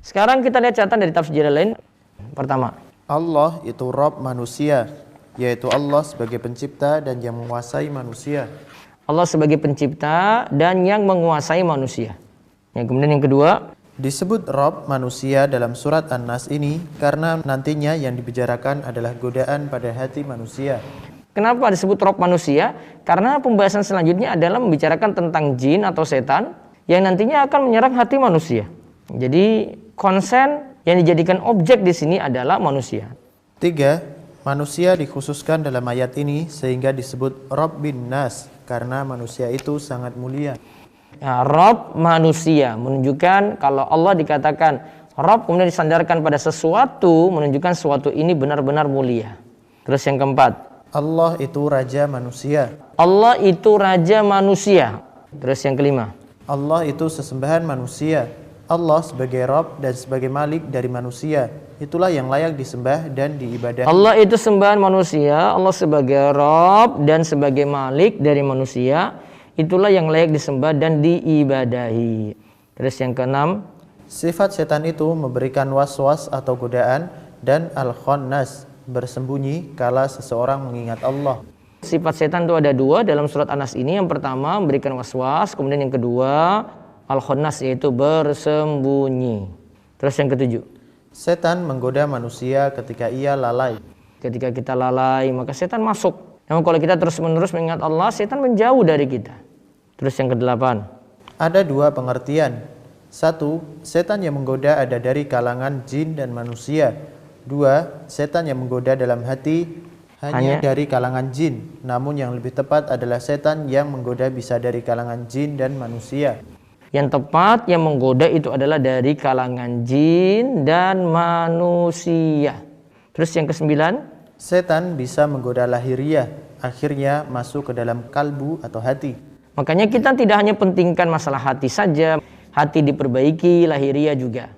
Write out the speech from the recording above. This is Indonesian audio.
Sekarang kita lihat catatan dari tafsir lain. Pertama, Allah itu Rabb manusia, yaitu Allah sebagai pencipta dan yang menguasai manusia. Allah sebagai pencipta dan yang menguasai manusia. Yang kemudian yang kedua, disebut Rabb manusia dalam surat An-Nas ini karena nantinya yang dibicarakan adalah godaan pada hati manusia. Kenapa disebut Rabb manusia? Karena pembahasan selanjutnya adalah membicarakan tentang jin atau setan yang nantinya akan menyerang hati manusia. Jadi konsen yang dijadikan objek di sini adalah manusia. 3. Manusia dikhususkan dalam ayat ini sehingga disebut Rabbin Nas karena manusia itu sangat mulia. Nah, Rabb manusia menunjukkan kalau Allah dikatakan Rabb kemudian disandarkan pada sesuatu, menunjukkan sesuatu ini benar-benar mulia. Terus yang keempat, Allah itu Raja manusia. Allah itu Raja manusia. Terus yang kelima, Allah itu sesembahan manusia. Allah sebagai Rabb dan sebagai Malik dari manusia. Itulah yang layak disembah dan diibadahi. Allah itu sembahan manusia, Allah sebagai Rabb dan sebagai Malik dari manusia. Itulah yang layak disembah dan diibadahi. Terus yang keenam, sifat setan itu memberikan was-was atau godaan dan al-khannas, bersembunyi kala seseorang mengingat Allah. Sifat setan itu ada dua dalam surat An-Nas ini. Yang pertama memberikan was-was, kemudian yang kedua al-khannas yaitu bersembunyi. Terus yang ketujuh, setan menggoda manusia ketika ia lalai. ketika kita lalai maka setan masuk. Namun kalau kita terus-menerus mengingat Allah, setan menjauh dari kita. Terus yang kedelapan, ada dua pengertian. 1. Setan yang menggoda ada dari kalangan jin dan manusia. 2. Setan yang menggoda dalam hati hanya dari kalangan jin. Namun yang lebih tepat adalah setan yang menggoda bisa dari kalangan jin dan manusia. Yang tepat yang menggoda itu adalah dari kalangan jin dan manusia. Terus yang kesembilan, setan bisa menggoda lahiriah, akhirnya masuk ke dalam kalbu atau hati. Makanya kita tidak hanya pentingkan masalah hati saja, hati diperbaiki, lahiriah juga.